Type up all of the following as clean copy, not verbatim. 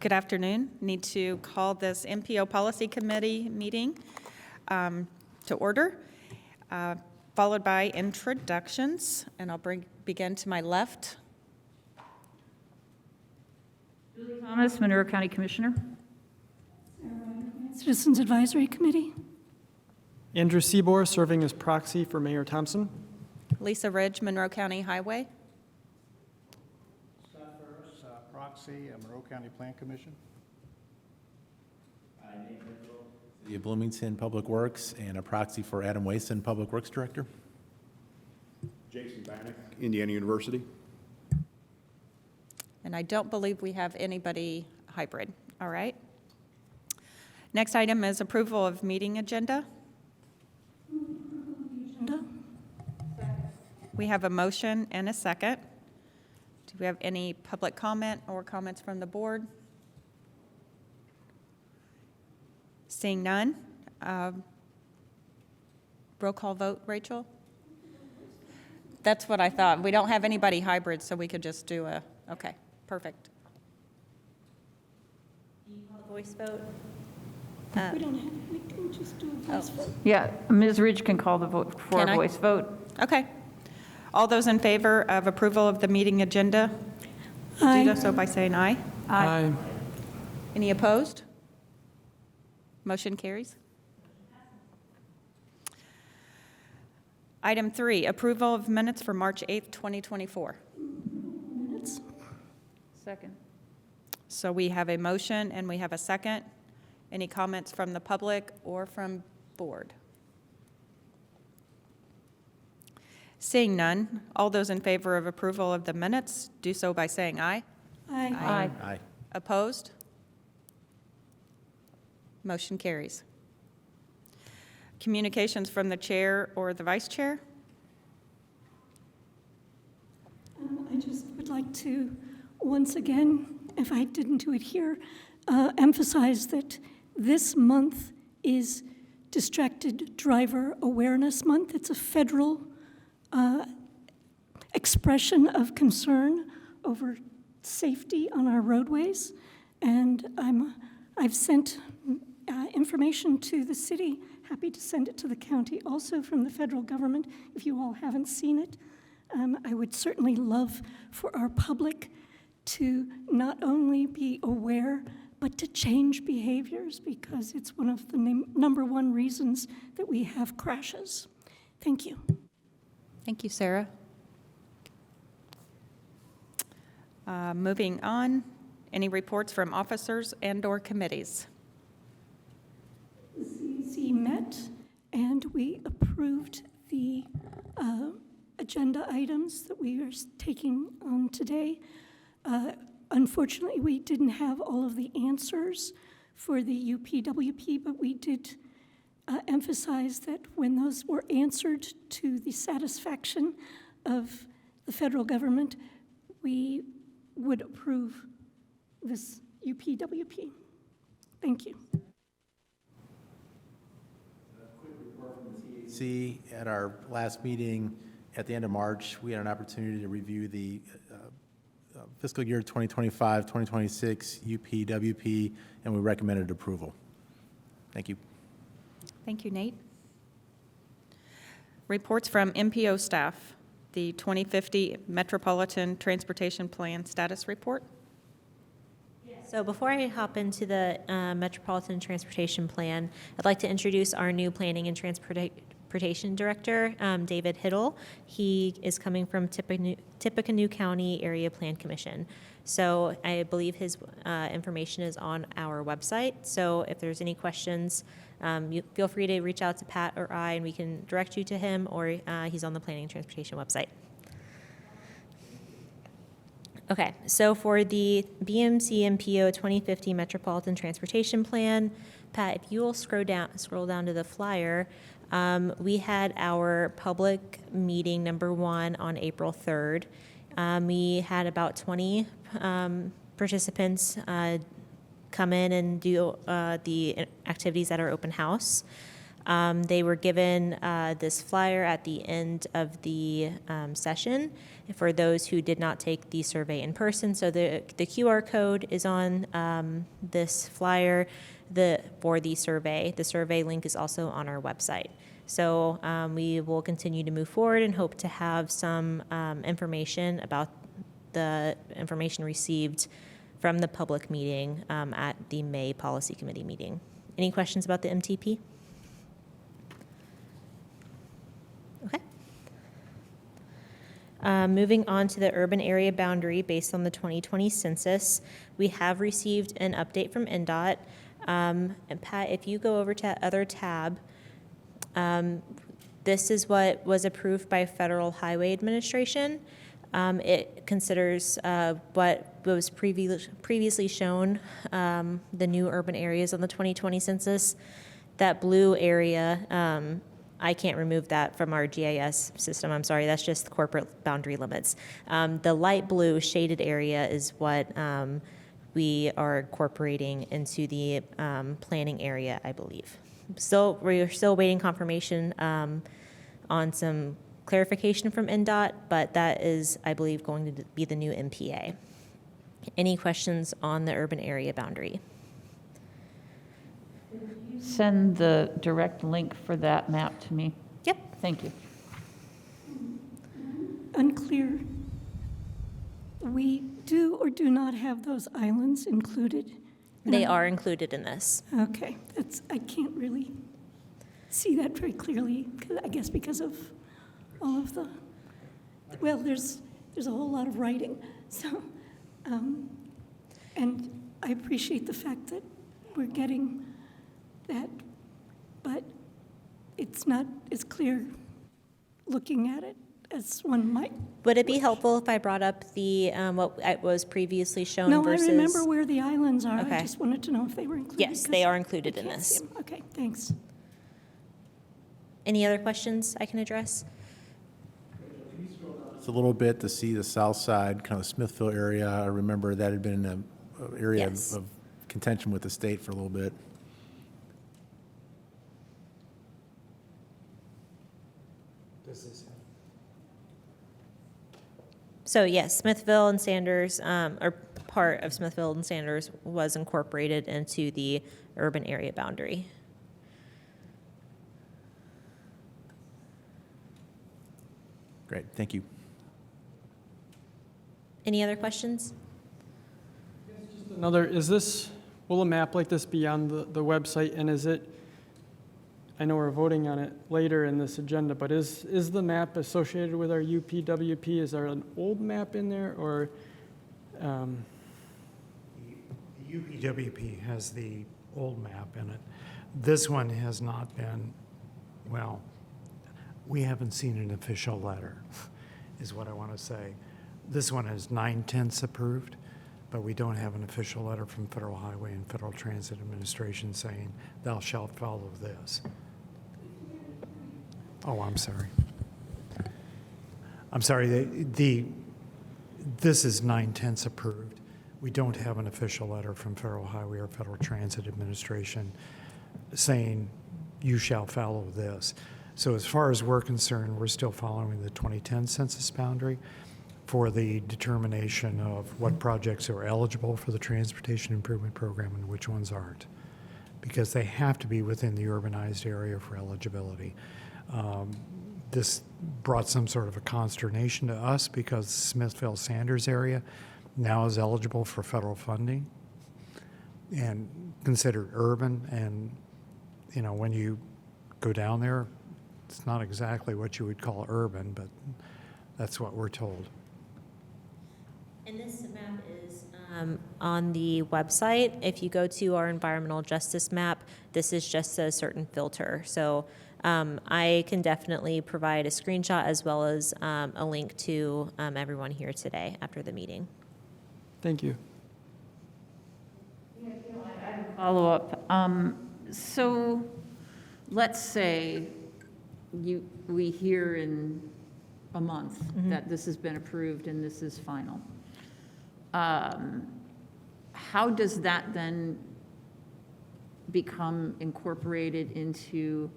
Good afternoon. Need to call this MPO Policy Committee meeting to order, followed by introductions, and I'll begin to my left. Julie Thomas, Monroe County Commissioner. Citizens Advisory Committee. Andrew Seabor, serving as proxy for Mayor Thompson. Lisa Ridge, Monroe County Highway. Scott Ferris, proxy, Monroe County Plan Commission. City of Bloomington Public Works and a proxy for Adam Wason, Public Works Director. Jason Bannock, Indiana University. And I don't believe we have anybody hybrid. All right. Next item is approval of meeting agenda. We have a motion and a second. Do we have any public comment or comments from the board? Seeing none. Roll call vote, Rachel? That's what I thought. We don't have anybody hybrid, so we could just do a, okay, perfect. Voice vote. We don't have, we can just do a voice vote. Yeah, Ms. Ridge can call the vote for Can a I? voice vote. Okay. All those in favor of approval of the meeting agenda? Aye. Do so by saying aye. Aye. Any opposed? Motion carries. Item 3, approval of minutes for March 8th, 2024. Minutes. Second. So we have a motion and we have a second. Any comments from the public or from board? Seeing none, all those in favor of approval of the minutes do so by saying aye. Aye. Aye. Aye. Opposed? Motion carries. Communications from the chair or the vice chair? I just would like to, once again, if I didn't do it here, emphasize that this month is Distracted Driver Awareness Month. It's a federal expression of concern over safety on our roadways, and I've sent information to the city, happy to send it to the county, also from the federal government, if you all haven't seen it. I would certainly love for our public to not only be aware, but to change behaviors, because it's one of the number one reasons that we have crashes. Thank you. Thank you, Sarah. Moving on, any reports from officers and/or committees? The CEC met, and we approved the agenda items that we are taking on today. Unfortunately, we didn't have all of the answers for the UPWP, but we did emphasize that when those were answered to the satisfaction of the federal government, we would approve this UPWP. Thank you. See, at our last meeting at the end of March, we had an opportunity to review the fiscal year 2025-2026 UPWP, and we recommended approval. Thank you. Thank you, Nate. Reports from MPO staff, the 2050 Metropolitan Transportation Plan Status Report. So before I hop into the Metropolitan Transportation Plan, I'd like to introduce our new Planning and Transportation Director, David Hiddle. He is coming from Tippecanoe County Area Plan Commission. So I believe his information is on our website. So if there's any questions, you feel free to reach out to Pat or I, and we can direct you to him, or he's on the Planning and Transportation website. Okay, so for the BMC MPO 2050 Metropolitan Transportation Plan, Pat, if you will scroll down to the flyer, we had our public meeting number 1 on April 3rd. We had about 20 participants come in and do the activities at our open house. They were given this flyer at the end of the session for those who did not take the survey in person. So the QR code is on this flyer for the survey. The survey link is also on our website. So we will continue to move forward and hope to have some information about the information received from the public meeting at the May Policy Committee meeting. Any questions about the MTP? Okay. Moving on to the urban area boundary based on the 2020 census, we have received an update from NDOT. And Pat, if you go over to that other tab, this is what was approved by Federal Highway Administration. It considers what was previously shown, the new urban areas on the 2020 census. That blue area, I can't remove that from our GIS system. I'm sorry, that's just the corporate boundary limits. The light blue shaded area is what we are incorporating into the planning area, I believe. We're still waiting confirmation on some clarification from NDOT, but that is, I believe, going to be the new MPA. Any questions on the urban area boundary? Send the direct link for that map to me. Yep. Thank you. Unclear. We do or do not have those islands included? They No. are included in this. Okay, I can't really see that very clearly, I guess because of all of the, well, there's a whole lot of writing, so, and I appreciate the fact that we're getting that, but it's not as clear looking at it as one might. Would it be helpful if I brought up the what was previously shown No, versus? I remember where the islands are. Okay. I just wanted to know if they were included. Yes, they because are included I in can't see this. them. Okay, thanks. Any other questions I can address? It's a little bit to see the south side, kind of Smithville area. I remember that had been an area Yes. of contention with the state for a little bit. So yes, Smithville and Sanders, or part of Smithville and Sanders was incorporated into the urban area boundary. Great, thank you. Any other questions? Will a map like this be on the website, and is it, I know we're voting on it later in this agenda, but is the map associated with our UPWP? Is there an old map in there, or? The UPWP has the old map in it. This one has not been, well, we haven't seen an official letter, is what I want to say. This one is 9/10 approved, but we don't have an official letter from Federal Highway and Federal Transit Administration saying, thou shalt follow this. Oh, I'm sorry. I'm sorry, this is 9/10 approved. We don't have an official letter from Federal Highway or Federal Transit Administration saying, you shall follow this. So as far as we're concerned, we're still following the 2010 census boundary for the determination of what projects are eligible for the Transportation Improvement Program and which ones aren't, because they have to be within the urbanized area for eligibility. This brought some sort of a consternation to us because Smithville-Sanders area now is eligible for federal funding and considered urban. And, you know, when you go down there, it's not exactly what you would call urban, but that's what we're told. And this map is on the website. If you go to our environmental justice map, this is just a certain filter. So I can definitely provide a screenshot as well as a link to everyone here today after the meeting. Thank you. Follow up. So let's say we hear in a month that this has been approved and this is final. How does that then become incorporated into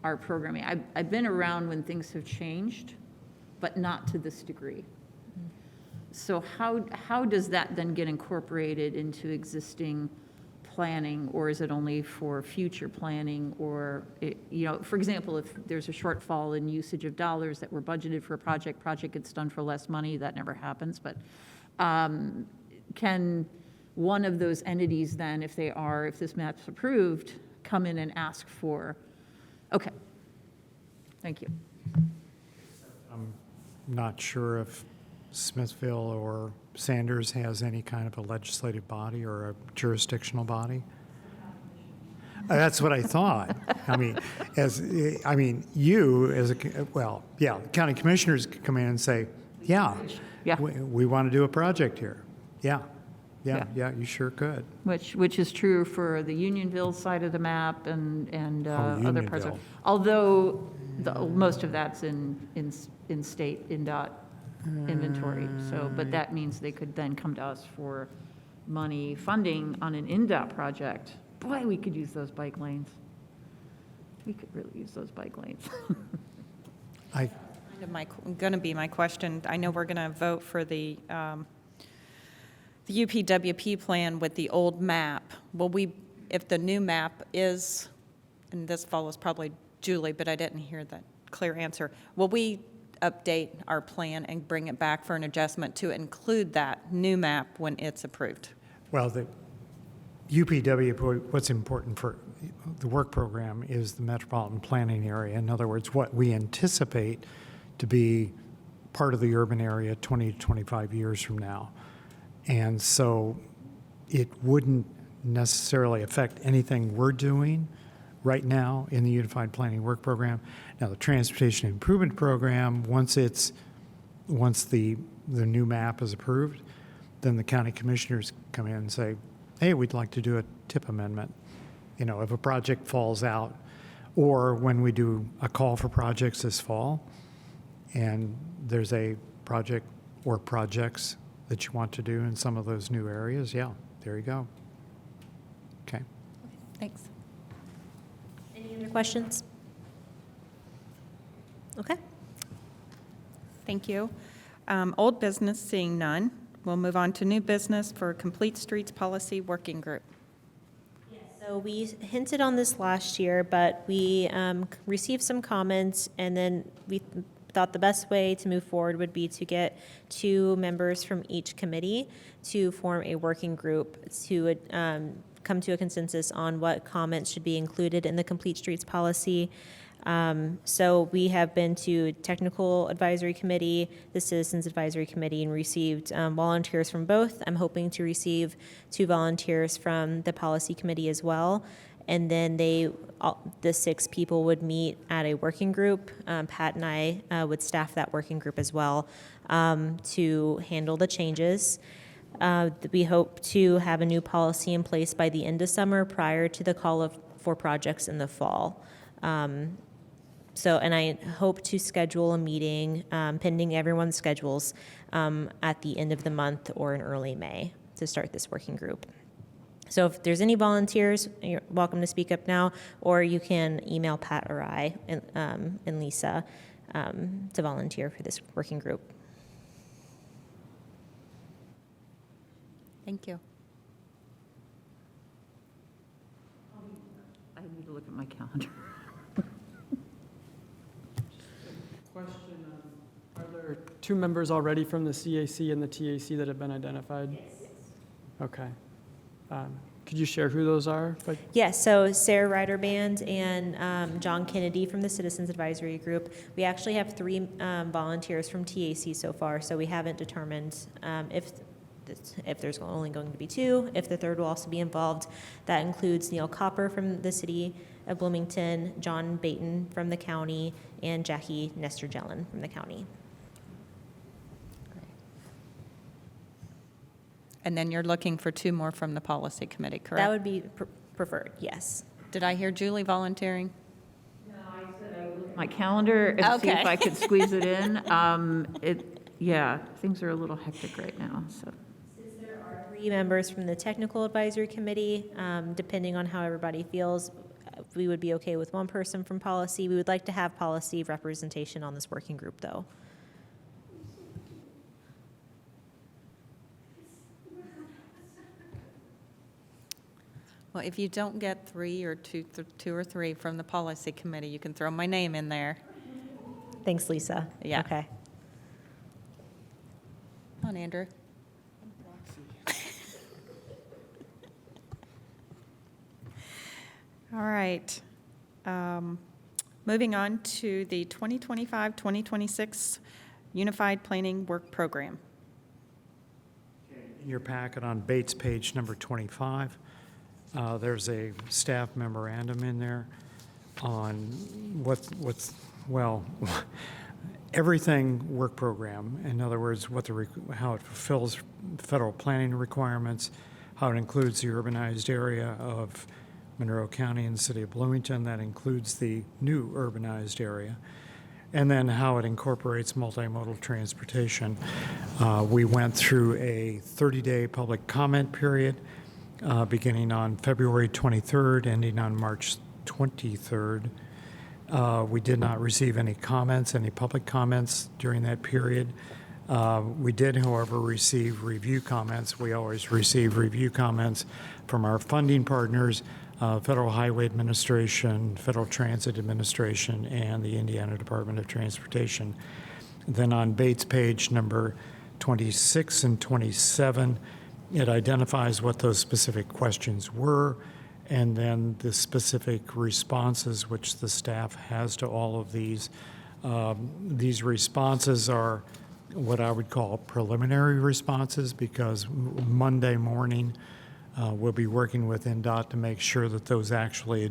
our programming. I've been around when things have changed, but not to this degree. So how does that then get incorporated into existing planning, or is it only for future planning? Or, for example, if there's a shortfall in usage of dollars that were budgeted for a project gets done for less money, that never happens, but can one of those entities then, if this map's approved, come in and ask for, okay, thank you. I'm not sure if Smithville or Sanders has any kind of a legislative body or a jurisdictional body. That's what I thought. You as the county commissioners could come in and say, yeah. We want to do a project here. Yeah, you sure could. Which is true for the Unionville side of the map and other parts of, Unionville. although most of that's in state, in dot inventory. So, but that means they could then come to us for money funding on an INDOT project. Boy, we could use those bike lanes. We could really use those bike lanes. I Going to be my question. I know we're going to vote for the UPWP plan with the old map. Will we, if the new map is, and this follows probably Julie, but I didn't hear that clear answer, will we update our plan and bring it back for an adjustment to include that new map when it's approved? Well, the UPW, what's important for the work program is the metropolitan planning area. In other words, what we anticipate to be part of the urban area 20 to 25 years from now. And so it wouldn't necessarily affect anything we're doing right now in the Unified Planning Work Program. Now, the Transportation Improvement Program, once the new map is approved, then the county commissioners come in and say, hey, we'd like to do a TIP amendment. If a project falls out, or when we do a call for projects this fall, and there's a project or projects that you want to do in some of those new areas, yeah, there you go. Okay. Thanks. Any other questions? Okay. Thank you. Old business, seeing none. We'll move on to new business for Complete Streets Policy Working Group. So we hinted on this last year, but we received some comments, and then we thought the best way to move forward would be to get 2 members from each committee to form a working group to come to a consensus on what comments should be included in the Complete Streets Policy. So we have been to Technical Advisory Committee, the Citizens Advisory Committee, and received volunteers from both. I'm hoping to receive 2 volunteers from the Policy Committee as well. And then the 6 people would meet at a working group. Pat and I would staff that working group as well to handle the changes. We hope to have a new policy in place by the end of summer prior to the call for projects in the fall. And I hope to schedule a meeting, pending everyone's schedules, at the end of the month or in early May to start this working group. So if there's any volunteers, you're welcome to speak up now, or you can email Pat or I and Lisa to volunteer for this working group. Thank you. I need to look at my calendar. Question, are there 2 members already from the CAC and the TAC that have been identified? Yes. Okay. Could you share who those are? Yes, so Sarah Ryder Band and John Kennedy from the Citizens Advisory Group. We actually have 3 volunteers from TAC so far, so we haven't determined if there's only going to be 2, if the 3rd will also be involved. That includes Neil Copper from the city of Bloomington, John Baton from the county, and Jackie Nestor-Jellin from the county. And then you're looking for 2 more from the Policy Committee, correct? That would be preferred, yes. Did I hear Julie volunteering? No, I said I would look at my calendar and see if I could squeeze it in. Things are a little hectic right now, so. Since there are 3 members from the Technical Advisory Committee, depending on how everybody feels, we would be okay with one person from policy. We would like to have policy representation on this working group, though. Well, if you don't get three or two or three from the policy committee, you can throw my name in there. Thanks, Lisa. Yeah. Okay. Come on, Andrew. All right. Moving on to the 2025-2026 Unified Planning Work Program. In your packet on Bates page number 25, there's a staff memorandum in there on well, everything work program. In other words, how it fulfills federal planning requirements, how it includes the urbanized area of Monroe County and the city of Bloomington. That includes the new urbanized area. And then how it incorporates multimodal transportation. We went through a 30-day public comment period beginning on February 23rd, ending on March 23rd. We did not receive any public comments during that period. We did, however, receive review comments. We always receive review comments from our funding partners, Federal Highway Administration, Federal Transit Administration, and the Indiana Department of Transportation. Then on Bates page number 26 and 27, it identifies what those specific questions were, and then the specific responses which the staff has to all of these. These responses are what I would call preliminary responses, because Monday morning we'll be working with NDOT to make sure that those actually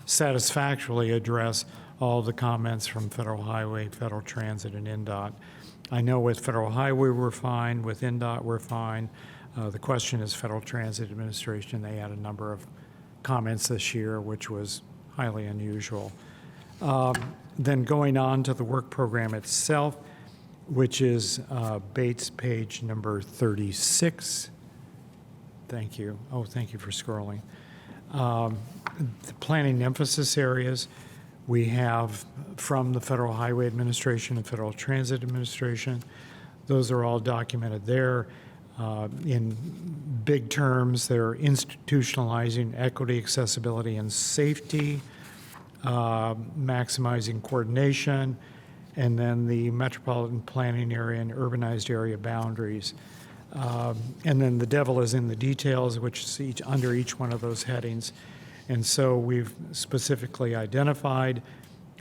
satisfactorily address all the comments from Federal Highway, Federal Transit, and NDOT. I know with Federal Highway we're fine, with NDOT we're fine. The question is Federal Transit Administration. They had a number of comments this year, which was highly unusual. Then going on to the work program itself, which is Bates page number 36. Thank you. Oh, thank you for scrolling. The planning emphasis areas we have from the Federal Highway Administration and Federal Transit Administration. Those are all documented there. In big terms, they're institutionalizing equity, accessibility, and safety, maximizing coordination, and then the metropolitan planning area and urbanized area boundaries. And then the devil is in the details, which is under each one of those headings. And so we've specifically identified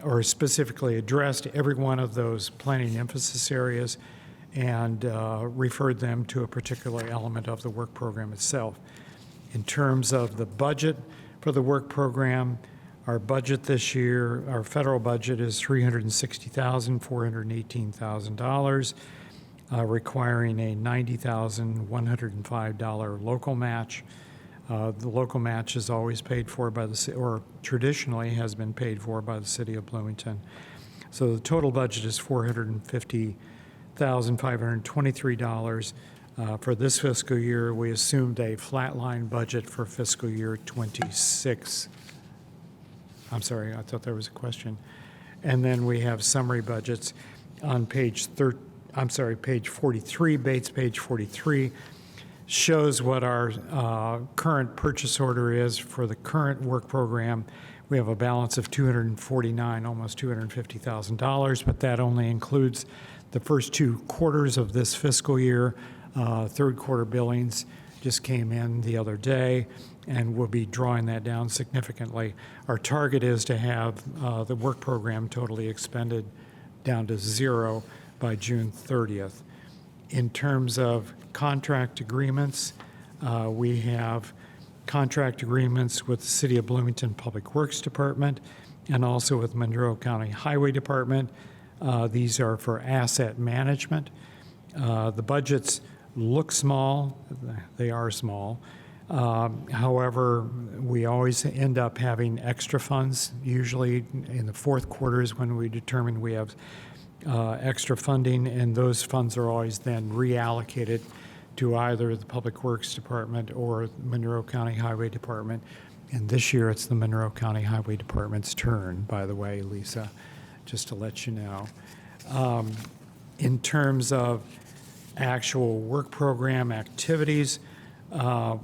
or specifically addressed every one of those planning emphasis areas and referred them to a particular element of the work program itself. In terms of the budget for the work program, our budget this year, our federal budget is $360,418,000, requiring a $90,105 local match. The local match is always paid for by the city, or traditionally has been paid for by the city of Bloomington. So the total budget is $450,523. For this fiscal year, we assumed a flatline budget for fiscal year 26. I'm sorry, I thought there was a question. And then we have summary budgets on page 43, Bates page 43, shows what our current purchase order is for the current work program. We have a balance of $249,000, almost $250,000, but that only includes the first 2 quarters of this fiscal year. Third quarter billings just came in the other day, and we'll be drawing that down significantly. Our target is to have the work program totally expended down to 0 by June 30th. In terms of contract agreements, we have contract agreements with the City of Bloomington Public Works Department and also with Monroe County Highway Department. These are for asset management. The budgets look small. They are small. However, we always end up having extra funds. Usually in the fourth quarter is when we determine we have extra funding, and those funds are always then reallocated to either the Public Works Department or Monroe County Highway Department. And this year, it's the Monroe County Highway Department's turn, by the way, Lisa, just to let you know. In terms of actual work program activities, under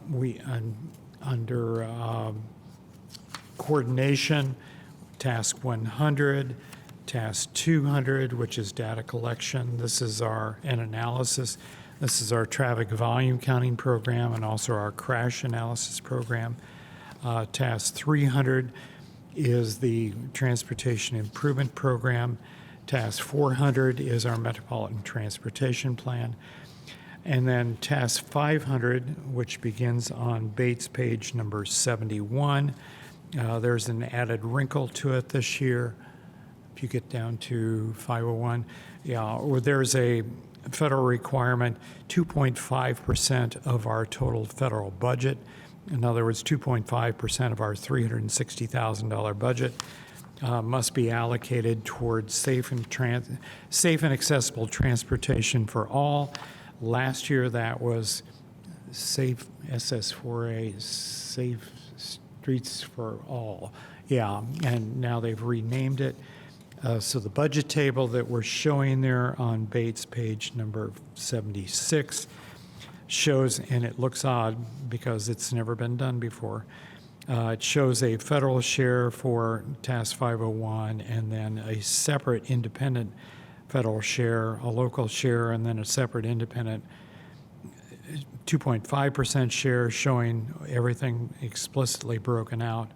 coordination, task 100, task 200, which is data collection. This is and analysis. This is our traffic volume counting program and also our crash analysis program. Task 300 is the transportation improvement program. Task 400 is our Metropolitan Transportation Plan. And then Task 500, which begins on Bates page number 71. There's an added wrinkle to it this year. If you get down to 501, or there's a federal requirement, 2.5% of our total federal budget. In other words, 2.5% of our $360,000 budget must be allocated towards safe and accessible transportation for all. Last year, that was Safe SS4A, Safe Streets for All. Yeah, and now they've renamed it. So the budget table that we're showing there on Bates page number 76 shows, and it looks odd because it's never been done before, it shows a federal share for Task 501 and then a separate independent federal share, a local share, and then a separate independent 2.5% share showing everything explicitly broken out.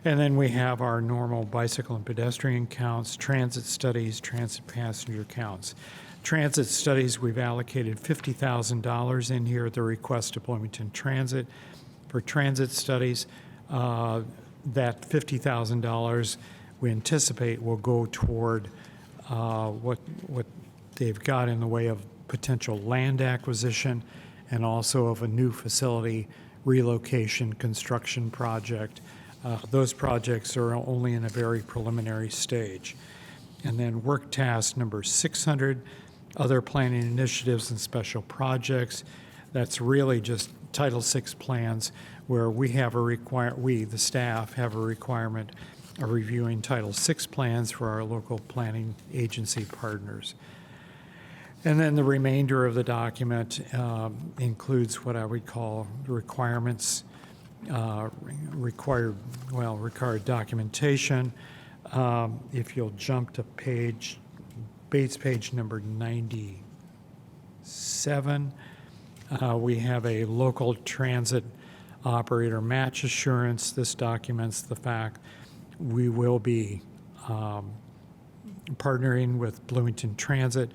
And then we have our normal bicycle and pedestrian counts, transit studies, transit passenger counts. Transit studies, we've allocated $50,000 in here at the request of Bloomington Transit. For transit studies, that $50,000 we anticipate will go toward what they've got in the way of potential land acquisition and also of a new facility relocation construction project. Those projects are only in a very preliminary stage. And then work task number 600, other planning initiatives and special projects. That's really just Title VI plans where we have the staff, have a requirement of reviewing Title VI plans for our local planning agency partners. And then the remainder of the document includes what I would call requirements, required documentation. If you'll jump to Bates page number 97, we have a local transit operator match assurance. This documents the fact we will be partnering with Bloomington Transit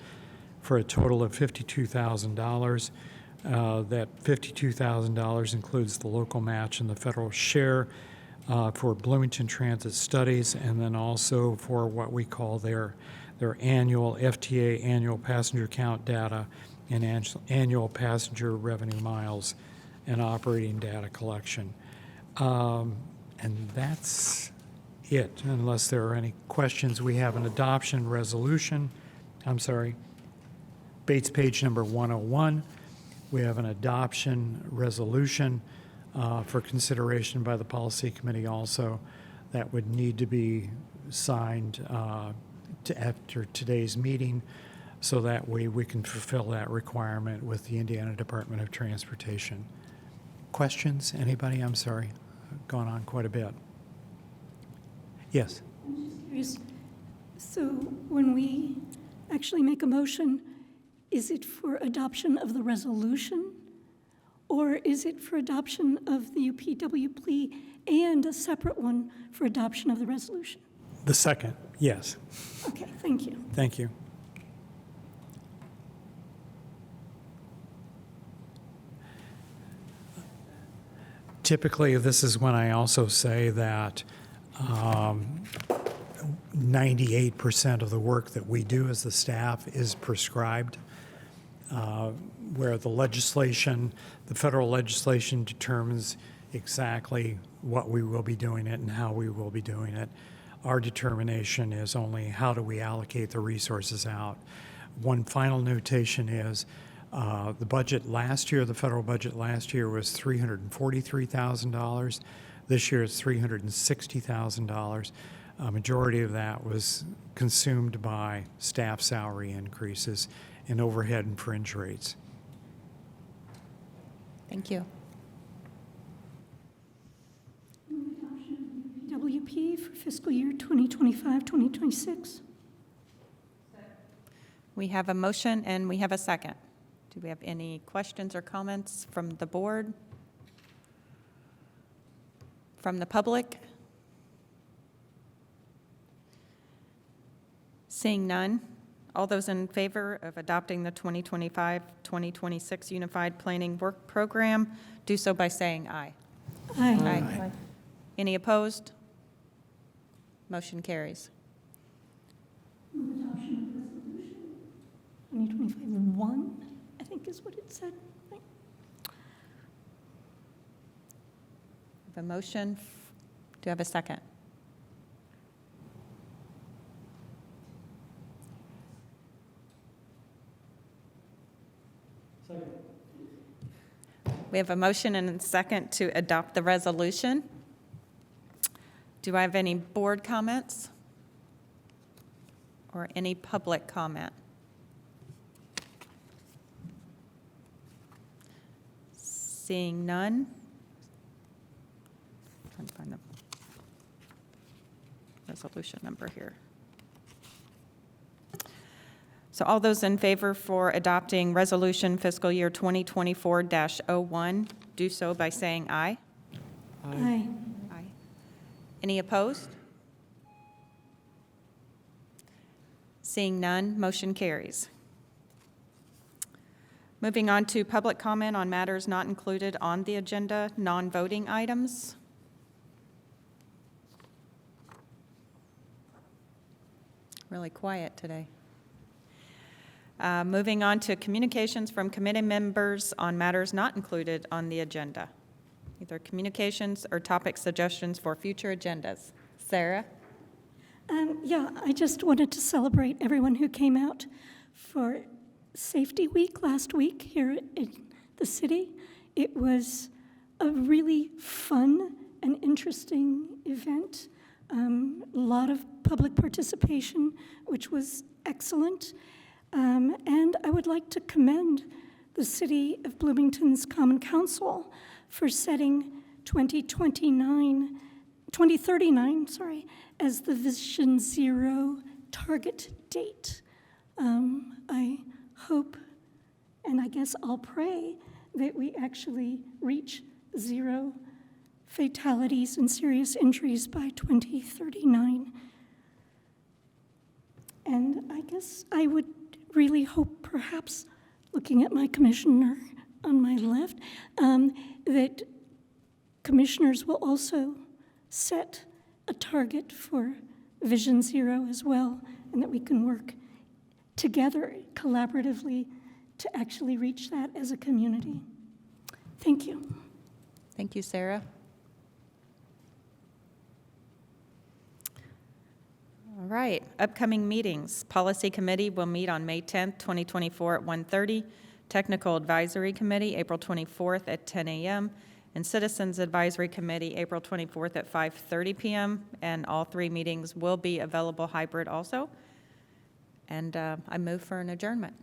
for a total of $52,000. That $52,000 includes the local match and the federal share for Bloomington Transit studies, and then also for what we call their annual FTA, annual passenger count data, and annual passenger revenue miles and operating data collection. And that's it, unless there are any questions. We have an adoption resolution. Bates page number 101. We have an adoption resolution for consideration by the policy committee also that would need to be signed after today's meeting so that way we can fulfill that requirement with the Indiana Department of Transportation. Questions? Anybody? I'm sorry. I've gone on quite a bit. Yes? I'm just curious. So when we actually make a motion, is it for adoption of the resolution, or is it for adoption of the UPWP and a separate one for adoption of the resolution? The second, yes. Okay, thank you. Thank you. Typically, this is when I also say that 98% of the work that we do as the staff is prescribed, where the legislation, the federal legislation determines exactly what we will be doing it and how we will be doing it. Our determination is only how do we allocate the resources out. One final notation is the budget last year, the federal budget last year was $343,000. This year it's $360,000. A majority of that was consumed by staff salary increases and overhead and fringe rates. Thank you. WP for fiscal year 2025-2026. We have a motion and we have a second. Do we have any questions or comments from the board? From the public? Seeing none, all those in favor of adopting the 2025-2026 Unified Planning Work Program, do so by saying aye. Aye. Aye. Any opposed? Motion carries. 2025-1, I think is what it said. Right? Have a motion. Do I have a second? We have a motion and a second to adopt the resolution. Do I have any board comments? Or any public comment? Seeing none. Trying to find the resolution number here. So all those in favor for adopting resolution fiscal year 2024-01, do so by saying aye. Aye. Aye. Any opposed? Seeing none, motion carries. Moving on to public comment on matters not included on the agenda, non-voting items. Really quiet today. Moving on to communications from committee members on matters not included on the agenda. Either communications or topic suggestions for future agendas. Sarah? Yeah, I just wanted to celebrate everyone who came out for Safety Week last week here in the city. It was a really fun and interesting event. A lot of public participation, which was excellent. And I would like to commend the City of Bloomington's Common Council for setting 2039 as the Vision Zero target date. I hope, and I guess I'll pray, that we actually reach zero fatalities and serious injuries by 2039. And I guess I would really hope, perhaps, looking at my commissioner on my left, that commissioners will also set a target for Vision Zero as well, and that we can work together collaboratively to actually reach that as a community. Thank you. Thank you, Sarah. All right, upcoming meetings. Policy Committee will meet on May 10th, 2024 at 1:30. Technical Advisory Committee, April 24th at 10 a.m. And Citizens Advisory Committee, April 24th at 5:30 p.m. And all three meetings will be available hybrid also. And I move for an adjournment.